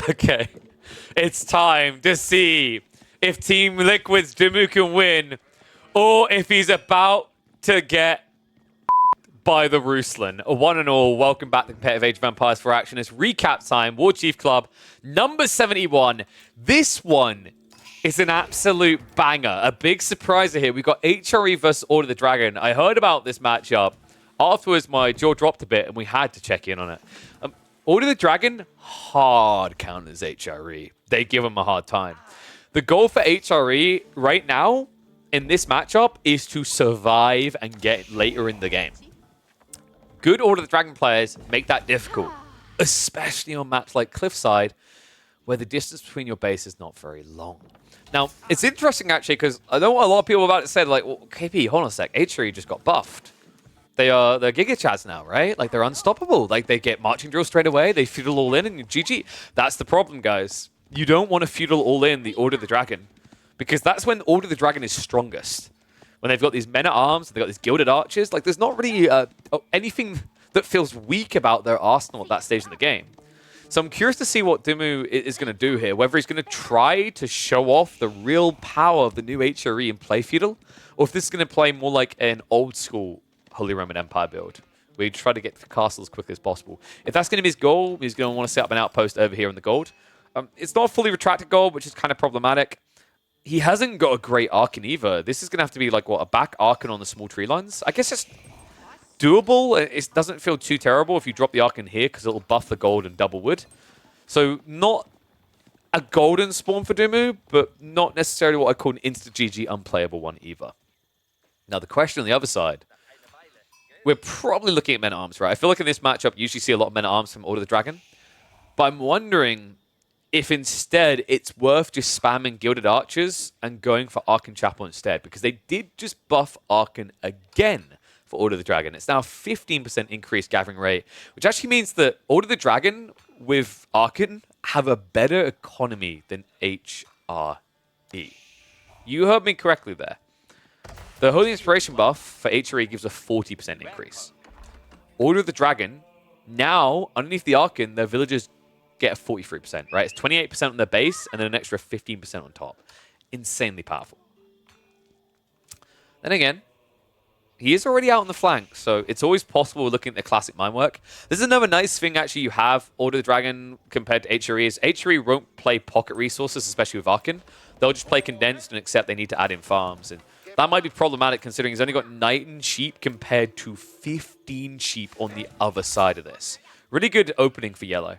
Okay. It's time to see if Team Liquid's Demu can win or if he's about to get by the Ruslan. One and all, welcome back to Competitive Age of Empires for Action. It's recap time, War Chief Club, number 71. This one is an absolute banger. A big surprise here. We've got HRE versus Order of the Dragon. I heard about this matchup. Afterwards, my jaw dropped a bit and we had to check in on it. Order of the Dragon, hard counters HRE. They give him a hard time. The goal for HRE right now in this matchup is to survive and get later in the game. Good Order of the Dragon players make that difficult, especially on maps like Cliffside, where the distance between your base is not very long. Now, it's interesting actually, because I know a lot of people about it said, like, well, KP, hold on a sec, HRE just got buffed. They're Giga Chads now, right? Like, they're unstoppable. Like, they get marching drill straight away, they feudal all in, and GG. That's the problem, guys. You don't want to feudal all in the Order of the Dragon, because that's when Order of the Dragon is strongest. When they've got these men-at-arms, they've got these gilded archers, like, there's not really anything that feels weak about their arsenal at that stage in the game. So I'm curious to see what Demu is going to do here, whether he's going to try to show off the real power of the new HRE and play feudal, or if this is going to play more like an old-school Holy Roman Empire build, where you try to get to the castle as quickly as possible. If that's going to be his goal, he's going to want to set up an outpost over here in the gold. It's not a fully retracted gold, which is kind of problematic. He hasn't got a great Archon either. This is going to have to be like, what, a back Archon on the small tree lines? I guess it's doable. It doesn't feel too terrible if you drop the Archon here, because it'll buff the gold and double wood. So not a golden spawn for Demu, but not necessarily what I call an insta-GG unplayable one either. Now the question on the other side, we're probably looking at men-at-arms, right? I feel like in this matchup, you usually see a lot of men-at-arms from Order of the Dragon. But I'm wondering if instead it's worth just spamming Gilded Archers and going for Archon Chapel instead, because they did just buff Archon again for Order of the Dragon. It's now a 15% increased gathering rate, which actually means that Order of the Dragon with Archon have a better economy than HRE. You heard me correctly there. The Holy Inspiration buff for HRE gives a 40% increase. Order of the Dragon, now, underneath the Archon, their villagers get a 43%, right? It's 28% on their base, and then an extra 15% on top. Insanely powerful. Then again, he is already out on the flank, so it's always possible looking at the classic mine work. This is another nice thing, actually, you have Order of the Dragon compared to HRE, is HRE won't play pocket resources, especially with Archon. They'll just play condensed and accept they need to add in farms, and that might be problematic considering he's only got 9 sheep compared to 15 sheep on the other side of this. Really good opening for yellow.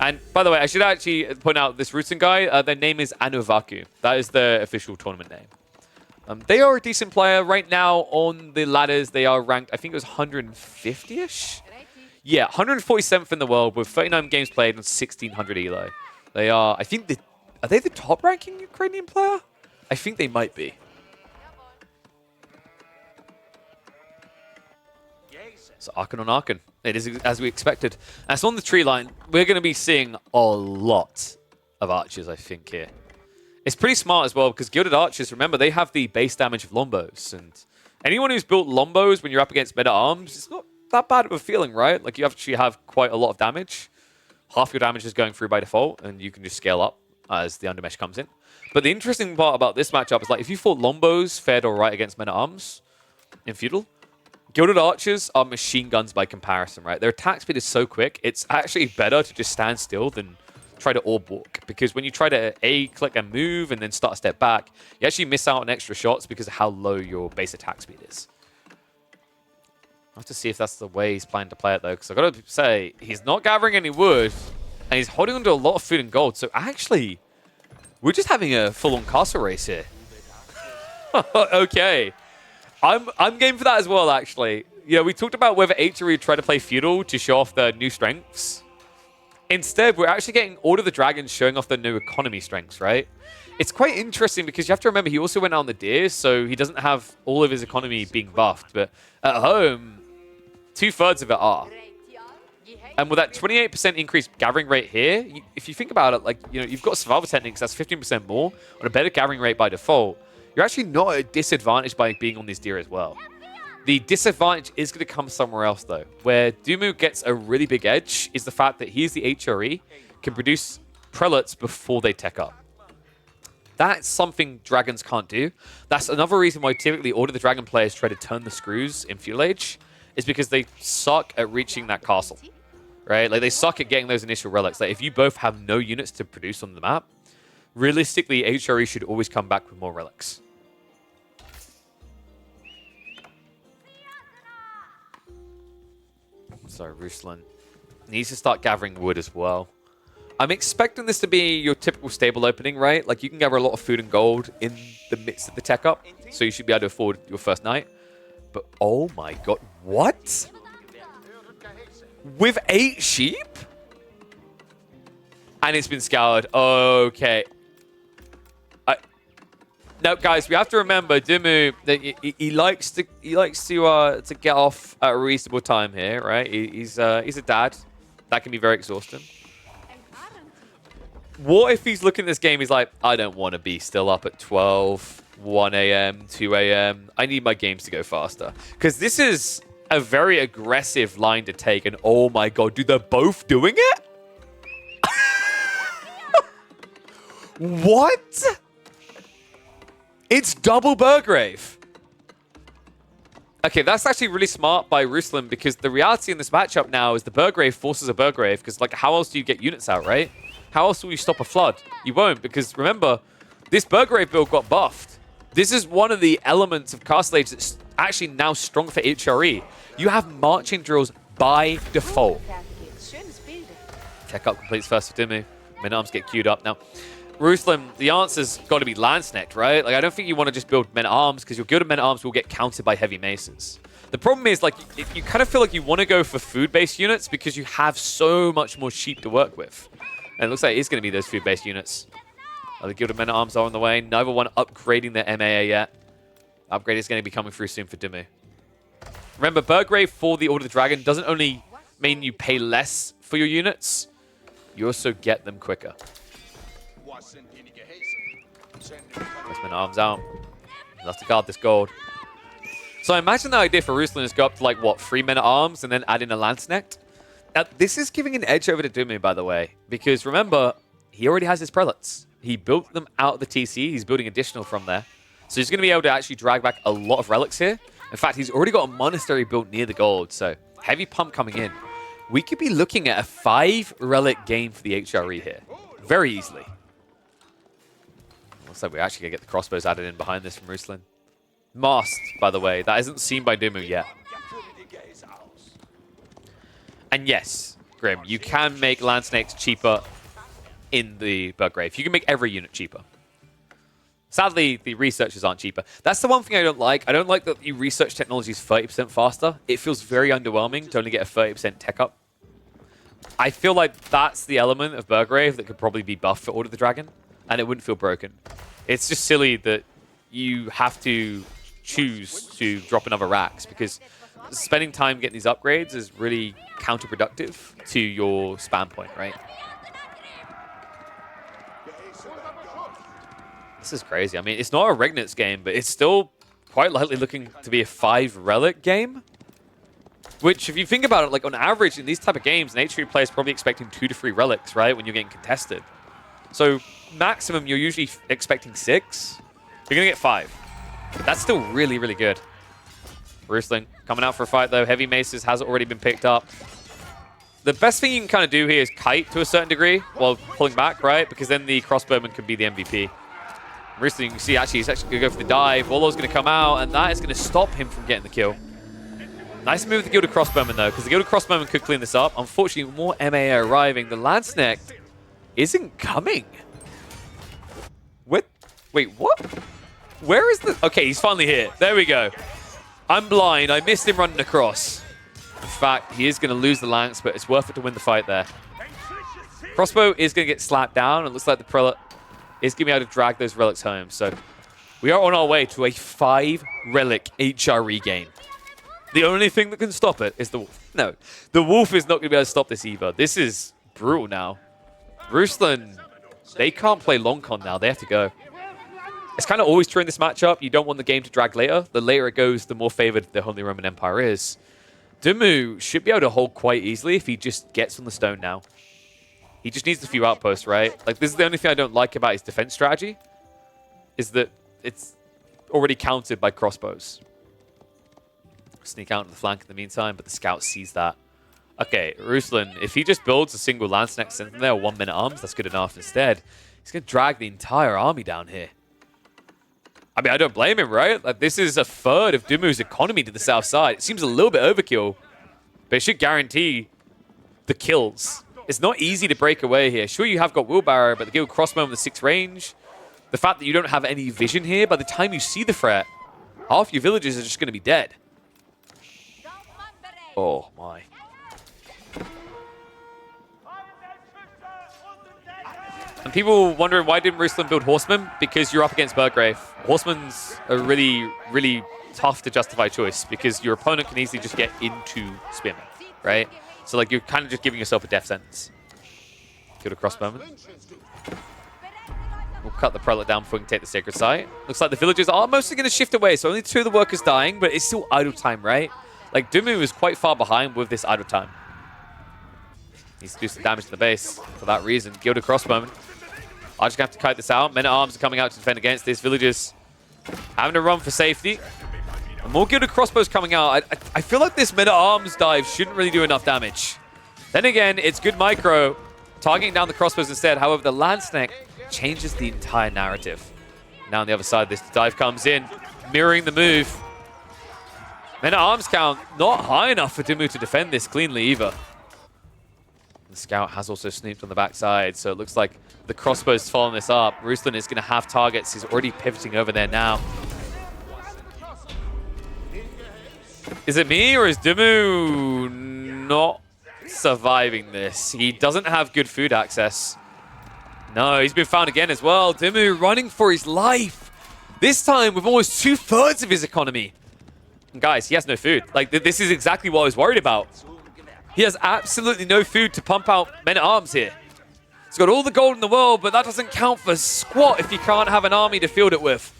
And by the way, I should actually point out this Rutan guy, their name is Anuvaku. That is their official tournament name. They are a decent player. Right now on the ladders, they are ranked, I think it was 150-ish? Yeah, 147th in the world with 39 games played and 1600 elo. They are, I think, are they the top ranking Ukrainian player? I think they might be. So Archon on Archon. It is as we expected. As on the tree line, we're going to be seeing a lot of archers, I think, here. It's pretty smart as well, because Gilded Archers, remember, they have the base damage of Lombos. And anyone who's built Lombos when you're up against men-at-arms, it's not that bad of a feeling, right? Like, you actually have quite a lot of damage. Half your damage is going through by default, and you can just scale up as the undermesh comes in. But the interesting part about this matchup is, like, if you fought Lombos fared all right against men-at-arms in Feudal, Gilded Archers are machine guns by comparison, right? Their attack speed is so quick, it's actually better to just stand still than try to orb walk. Because when you try to A-click and move and then start a step back, you actually miss out on extra shots because of how low your base attack speed is. I'll have to see if that's the way he's planning to play it, though. Because I've got to say, he's not gathering any wood, and he's holding onto a lot of food and gold. So actually, we're just having a full-on castle race here. Okay. I'm game for that as well, actually. You know, we talked about whether HRE try to play feudal to show off their new strengths. Instead, we're actually getting Order of the Dragon showing off their new economy strengths, right? It's quite interesting because you have to remember he also went out on the deers, so he doesn't have all of his economy being buffed. But at home, 2/3 of it are. And with that 28% increased gathering rate here, if you think about it, like, you know, you've got survival techniques, that's 15% more on a better gathering rate by default. You're actually not at a disadvantage by being on this deer as well. The disadvantage is going to come somewhere else, though. Where Demu gets a really big edge is the fact that he's the HRE. can produce prelates before they tech up. That's something dragons can't do. That's another reason why typically Order of the Dragon players try to turn the screws in Feudal Age, is because they suck at reaching that castle, right? Like, they suck at getting those initial relics. Like, if you both have no units to produce on the map, realistically, HRE should always come back with more relics. So, Ruslan needs to start gathering wood as well. I'm expecting this to be your typical stable opening, right? Like, you can gather a lot of food and gold in the midst of the tech up, so you should be able to afford your first night. But, oh my god, what? With 8 sheep? And it's been scoured. Okay. Now, guys, we have to remember Demu, that he likes to get off at a reasonable time here, right? He's a dad. That can be very exhausting. What if he's looking at this game, he's like, I don't want to be still up at 12, 1 a.m., 2 a.m. I need my games to go faster. Because this is a very aggressive line to take, and oh my god, dude, they're both doing it? What? It's double Burgrave. Okay, that's actually really smart by Ruslan, because the reality in this matchup now is the Burgrave forces a Burgrave, because, like, how else do you get units out, right? How else will you stop a flood? You won't, because remember, this Burgrave build got buffed. This is one of the elements of Castle Age that's actually now strong for HRE. You have marching drills by default. Tech up completes first for Demu. Men-at-arms get queued up. Now, Ruslan, the answer's got to be Landsnecht, right? Like, I don't think you want to just build men-at-arms, because your good men-at-arms will get countered by heavy maces. The problem is, like, you kind of feel like you want to go for food-based units because you have so much more sheep to work with. And it looks like it's going to be those food-based units. The Guild of Men-at-Arms are on the way. Neither one upgrading their MAA yet. Upgrade is going to be coming through soon for Demu. Remember, Burgrave for the Order of the Dragon doesn't only mean you pay less for your units, you also get them quicker. Let's Men-at-Arms out. Enough to guard this gold. So I imagine the idea for Ruslan is go up to, like, what, 3 Men-at-Arms and then add in a Landsnecht? Now, this is giving an edge over to Demu, by the way, because remember, he already has his prelates. He built them out of the TC. He's building additional from there. So he's going to be able to actually drag back a lot of relics here. In fact, he's already got a monastery built near the gold, so heavy pump coming in. We could be looking at a 5-relic game for the HRE here. Very easily. Looks like we're actually going to get the crossbows added in behind this from Ruslan. Masked, by the way. That isn't seen by Demu yet. And yes, Grim, you can make Landsnakes cheaper in the Burgrave. You can make every unit cheaper. Sadly, the researchers aren't cheaper. That's the one thing I don't like. I don't like that you research technologies 30% faster. It feels very underwhelming to only get a 30% tech up. I feel like that's the element of Burgrave that could probably be buffed for Order of the Dragon, and it wouldn't feel broken. It's just silly that you have to choose to drop another racks, because spending time getting these upgrades is really counterproductive to your spam point, right? This is crazy. I mean, it's not a Regnitz game, but it's still quite likely looking to be a 5-relic game. Which, if you think about it, like, on average in these type of games, an HRE player is probably expecting 2 to 3 relics, right, when you're getting contested. So, maximum, you're usually expecting 6. You're going to get 5. But that's still really, really good. Ruslan coming out for a fight, though. Heavy Maces has already been picked up. The best thing you can kind of do here is kite to a certain degree while pulling back, right? Because then the crossbowman can be the MVP. Ruslan, you can see, actually, he's actually going to go for the dive. Wallo's going to come out, and that is going to stop him from getting the kill. Nice move with the Gilded Crossbowman, though, because the Gilded Crossbowman could clean this up. Unfortunately, more MAA arriving. The Landsnecht isn't coming. Wait, what? Where is the... Okay, he's finally here. There we go. I'm blind. I missed him running across. In fact, he is going to lose the lance, but it's worth it to win the fight there. Crossbow is going to get slapped down. It looks like the Prelate is going to be able to drag those relics home. So we are on our way to a 5-relic HRE game. The only thing that can stop it is the Wolf. No, the Wolf is not going to be able to stop this either. This is brutal now. Ruslan, they can't play long con now. They have to go. It's kind of always true in this matchup. You don't want the game to drag later. The later it goes, the more favored the Holy Roman Empire is. Demu should be able to hold quite easily if he just gets on the stone now. He just needs a few outposts, right? Like, this is the only thing I don't like about his defense strategy, is that it's already countered by crossbows. Sneak out to the flank in the meantime, but the scout sees that. Okay, Ruslan, if he just builds a single lance next to there, 1 minute arms, that's good enough. Instead, he's going to drag the entire army down here. I mean, I don't blame him, right? Like, this is a third of Demu's economy to the south side. It seems a little bit overkill, but it should guarantee the kills. It's not easy to break away here. Sure, you have got Wheelbarrow, but the Guild Crossbow with the 6 range, the fact that you don't have any vision here, by the time you see the threat, half your villages are just going to be dead. Oh, my. And people wondering, why didn't Ruslan build Horsemen? Because you're up against Burgrave. Horsemen's a really, really tough to justify choice because your opponent can easily just get into Spearmen, right? So, like, you're kind of just giving yourself a death sentence. Kill a crossbowman. We'll cut the Prelate down before we can take the Sacred Site. Looks like the villagers are mostly going to shift away, so only 2 of the workers dying, but it's still idle time, right? Like, Demu is quite far behind with this idle time. Needs to do some damage to the base for that reason. Gilded Crossbowman. I'm just going to have to kite this out. Men-at-Arms are coming out to defend against this. Villagers having to run for safety. And more Gilded Crossbows coming out. I feel like this Men-at-Arms dive shouldn't really do enough damage. Then again, it's good micro. Targeting down the crossbows instead. However, the Lance Neck changes the entire narrative. Now on the other side, this dive comes in, mirroring the move. Men-at-Arms count not high enough for Demu to defend this cleanly either. The scout has also snooped on the backside, so it looks like the crossbow's following this up. Ruslan is going to have targets. He's already pivoting over there now. Is it me, or is Demu not surviving this? He doesn't have good food access. No, he's been found again as well. Demu running for his life. This time with almost 2/3 of his economy. And guys, he has no food. Like, this is exactly what I was worried about. He has absolutely no food to pump out Men-at-Arms here. He's got all the gold in the world, but that doesn't count for squat if you can't have an army to field it with.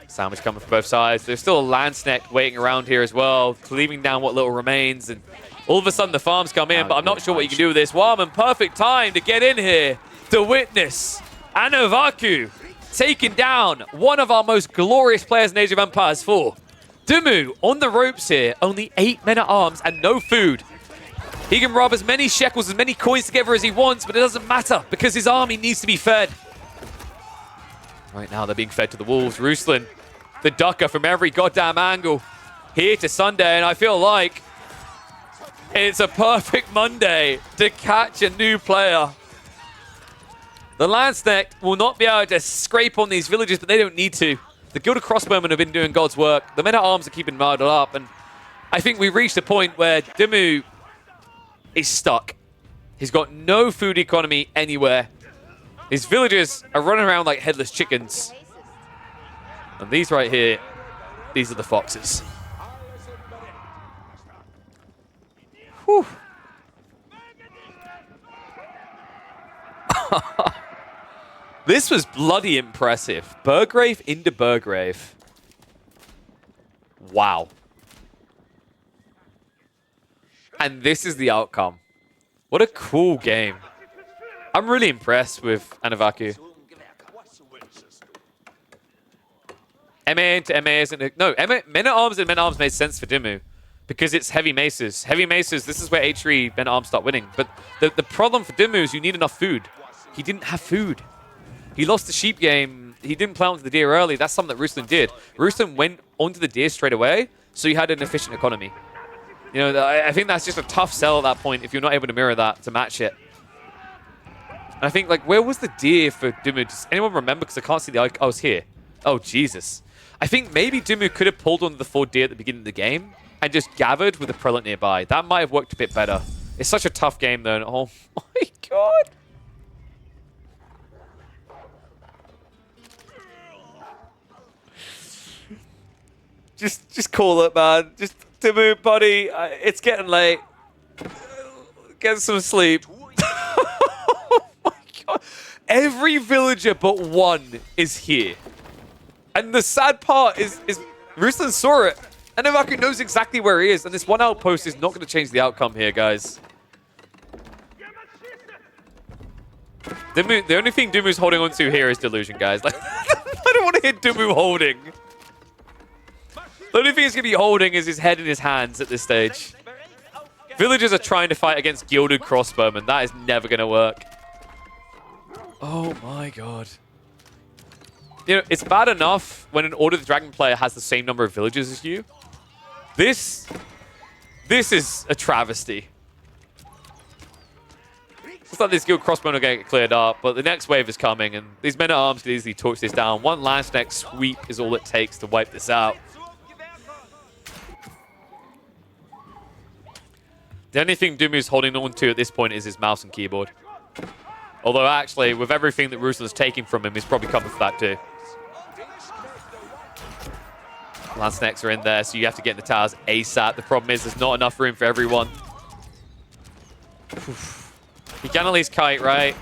Sandwich coming from both sides. There's still a Lance Neck waiting around here as well, cleaving down what little remains. And all of a sudden the farms come in, but I'm not sure what you can do with this. Warman, perfect time to get in here to witness Anovaku taking down one of our most glorious players in Age of Empires 4. Demu on the ropes here, only 8 men-at-arms and no food. He can rob as many shekels, as many coins together as he wants, but it doesn't matter because his army needs to be fed. Right now they're being fed to the wolves. Ruslan, the ducker from every goddamn angle, here to Sunday, and I feel like it's a perfect Monday to catch a new player. The Lance Neck will not be able to scrape on these villages, but they don't need to. The Gilded Crossbowmen have been doing God's work. The Men-at-Arms are keeping muddled up, and I think we've reached a point where Demu is stuck. He's got no food economy anywhere. His villagers are running around like headless chickens. And these right here, these are the foxes. Whew. This was bloody impressive. Burgrave into Burgrave. Wow. And this is the outcome. What a cool game. I'm really impressed with Anovaku. MA into MA isn't... No, Men-at-Arms and Men-at-Arms made sense for Demu. Because it's heavy maces. Heavy maces, this is where HRE Men-at-Arms start winning. But the problem for Demu is you need enough food. He didn't have food. He lost the sheep game. He didn't play onto the deer early. That's something that Ruslan did. Ruslan went onto the deer straight away, so he had an efficient economy. You know, I think that's just a tough sell at that point if you're not able to mirror that to match it. And I think, like, where was the deer for Demu? Does anyone remember? Because I can't see the icon. Oh, it's here. Oh, Jesus. I think maybe Demu could have pulled onto the 4 deer at the beginning of the game and just gathered with a prelate nearby. That might have worked a bit better. It's such a tough game, though. Oh, my God. Just call it, man. Just Demu, buddy. It's getting late. Get some sleep. Oh my God. Every villager but one is here. And the sad part is Ruslan saw it. And Anovaku knows exactly where he is. And this one outpost is not going to change the outcome here, guys. Demu, the only thing Demu's holding on to here is Delusion, guys. Like, I don't want to hit Demu holding. The only thing he's going to be holding is his head in his hands at this stage. Villagers are trying to fight against Gilded Crossbowmen. That is never going to work. Oh my god. You know, it's bad enough when an Order of the Dragon player has the same number of villagers as you. This is a travesty. Looks like this Guild Crossbowman will get cleared up, but the next wave is coming, and these men-at-arms can easily torch this down. One lance neck sweep is all it takes to wipe this out. The only thing Demu's holding on to at this point is his mouse and keyboard. Although, actually, with everything that Ruslan's taking from him, he's probably coming for that too. Lance necks are in there, so you have to get in the towers ASAP. The problem is there's not enough room for everyone. You can at least kite, right?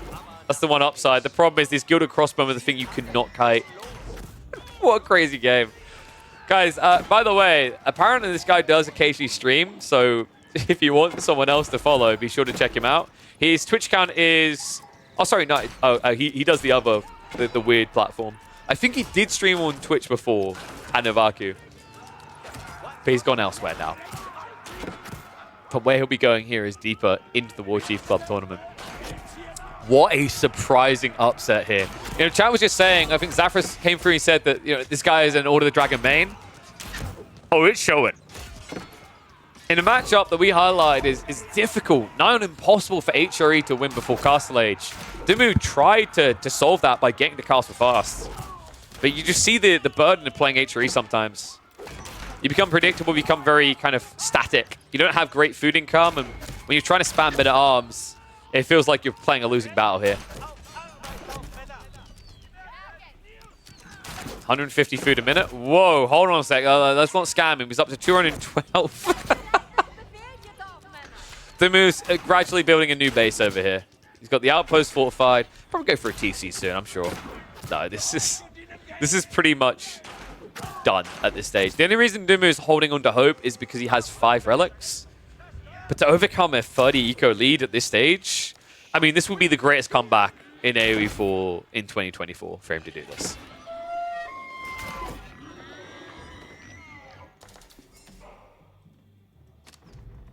That's the one upside. The problem is this Gilded Crossbowman is the thing you cannot kite. What a crazy game. Guys, by the way, apparently this guy does occasionally stream, so if you want someone else to follow, be sure to check him out. His Twitch account is... Oh, sorry, no. He does the other, the weird platform. I think he did stream on Twitch before, Anavaku. But he's gone elsewhere now. But where he'll be going here is deeper into the War Chief Club tournament. What a surprising upset here. You know, chat was just saying, I think Zaphras came through and said that, you know, this guy is an Order of the Dragon main. Oh, it's showing. In a matchup that we highlight is difficult, not impossible for HRE to win before Castle Age. Demu tried to solve that by getting the castle fast. But you just see the burden of playing HRE sometimes. You become predictable, become very kind of static. You don't have great food income, and when you're trying to spam men-at-arms, it feels like you're playing a losing battle here. 150 food a minute? Whoa, hold on a sec. Let's not scam him. He's up to 212. Demu's gradually building a new base over here. He's got the outpost fortified. Probably go for a TC soon, I'm sure. No, this is pretty much done at this stage. The only reason Demu is holding on to hope is because he has 5 relics. But to overcome a 30 eco lead at this stage, I mean, this would be the greatest comeback in AoE 4 in 2024 for him to do this.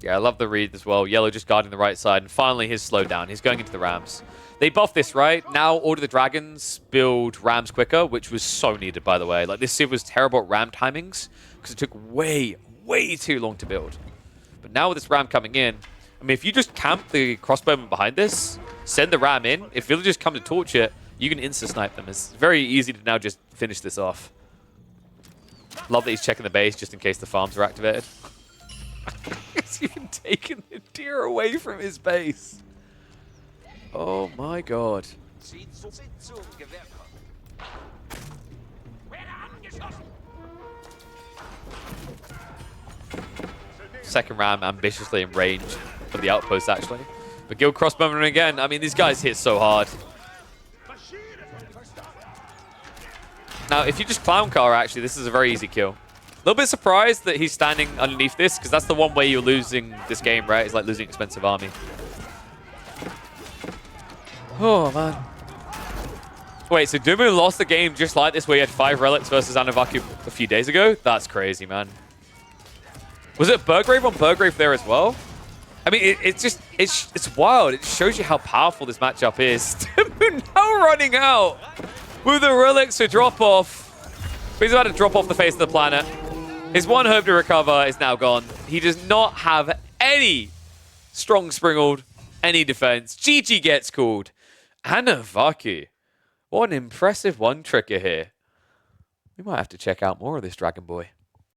Yeah, I love the read as well. Yellow just guarding the right side, and finally his slowdown. He's going into the Rams. They buffed this, right? Now Order of the Dragons build Rams quicker, which was so needed, by the way. Like, this Civ was terrible at Ram timings, because it took way, way too long to build. But now with this Ram coming in, I mean, if you just camp the crossbowman behind this, send the Ram in, if villagers come to torch it, you can insta-snipe them. It's very easy to now just finish this off. Love that he's checking the base just in case the farms are activated. He's even taken the deer away from his base. Oh my god. Second Ram ambitiously in range of the outpost, actually. But Guild Crossbowman again. I mean, these guys hit so hard. Now, if you just Clown Car, actually, this is a very easy kill. A little bit surprised that he's standing underneath this, because that's the one way you're losing this game, right? It's like losing expensive army. Oh, man. Wait, so Demu lost the game just like this, where he had 5 relics versus Anavaku a few days ago? That's crazy, man. Was it Burgrave on Burgrave there as well? I mean, it's wild. It shows you how powerful this matchup is. Demu now running out with the relics to drop off. He's about to drop off the face of the planet. His one hope to recover is now gone. He does not have any strong springald, any defense. GG gets called. Anavaku. What an impressive one-tricker here. We might have to check out more of this Dragon Boy.